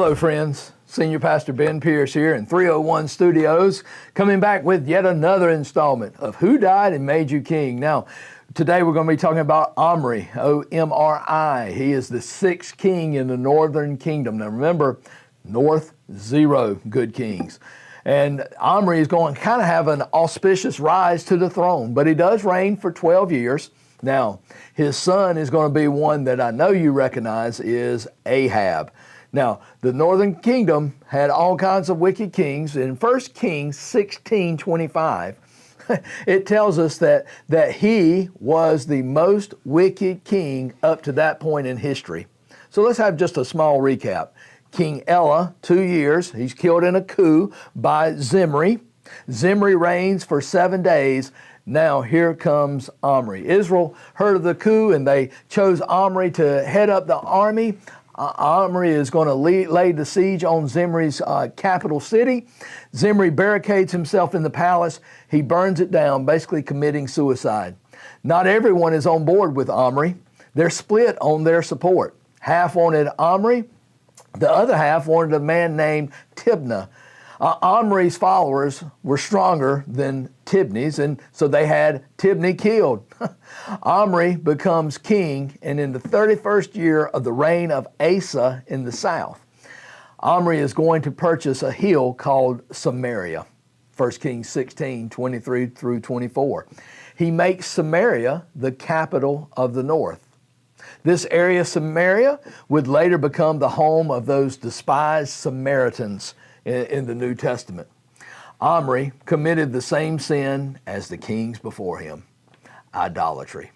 Hello friends, Senior Pastor Ben Pierce here in 301 Studios, coming back with yet another installment of Who Died and Made You King. Now, today we're going to be talking about Omri, O-M-R-I. He is the sixth king in the northern kingdom. Now remember, north, zero good kings. And Omri is going to kind of have an auspicious rise to the throne, but he does reign for 12 years. Now, his son is going to be one that I know you recognize is Ahab. Now, the northern kingdom had all kinds of wicked kings. In 1 Kings 16:25, it tells us that he was the most wicked king up to that point in history. So let's have just a small recap. King Ella, 2 years, he's killed in a coup by Zimri. Zimri reigns for 7 days. Now here comes Omri. Israel heard of the coup and they chose Omri to head up the army. Omri is going to lay the siege on Zimri's capital city. Zimri barricades himself in the palace. He burns it down, basically committing suicide. Not everyone is on board with Omri. They're split on their support. Half wanted Omri. The other half wanted a man named Tibni. Omri's followers were stronger than Tibni's, and so they had Tibni killed. Omri becomes king, and in the 31st year of the reign of Asa in the south, Omri is going to purchase a hill called Samaria. 1 Kings 16:23 through 24. He makes Samaria the capital of the north. This area, Samaria, would later become the home of those despised Samaritans in the New Testament. Omri committed the same sin as the kings before him, idolatry.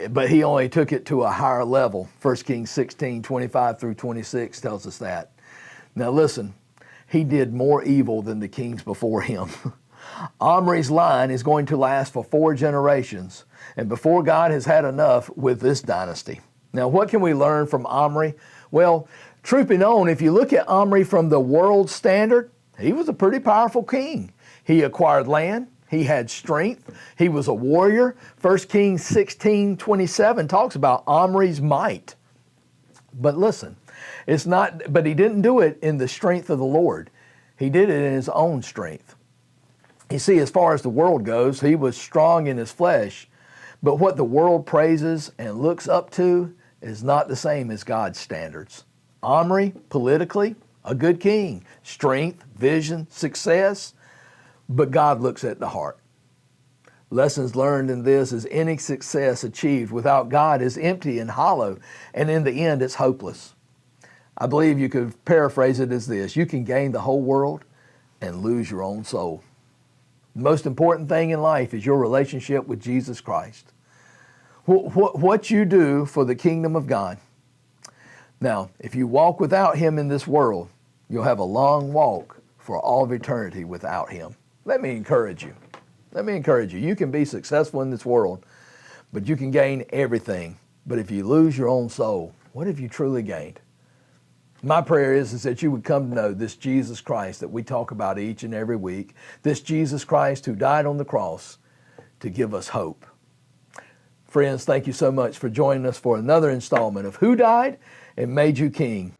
But he only took it to a higher level. 1 Kings 16:25 through 26 tells us that. Now listen, he did more evil than the kings before him. Omri's line is going to last for 4 generations, and before God has had enough with this dynasty. Now, what can we learn from Omri? Well, truth be known, if you look at Omri from the world standard, he was a pretty powerful king. He acquired land. He had strength. He was a warrior. 1 Kings 16:27 talks about Omri's might. But listen, but he didn't do it in the strength of the Lord. He did it in his own strength. You see, as far as the world goes, he was strong in his flesh, but what the world praises and looks up to is not the same as God's standards. Omri, politically, a good king, strength, vision, success, but God looks at the heart. Lessons learned in this is any success achieved without God is empty and hollow, and in the end, it's hopeless. I believe you could paraphrase it as this: you can gain the whole world and lose your own soul. The most important thing in life is your relationship with Jesus Christ. What you do for the kingdom of God. Now, if you walk without him in this world, you'll have a long walk for all of eternity without him. Let me encourage you. You can be successful in this world, but you can gain everything. But if you lose your own soul, what have you truly gained? My prayer is that you would come to know this Jesus Christ that we talk about each and every week, this Jesus Christ who died on the cross to give us hope. Friends, thank you so much for joining us for another installment of Who Died and Made You King.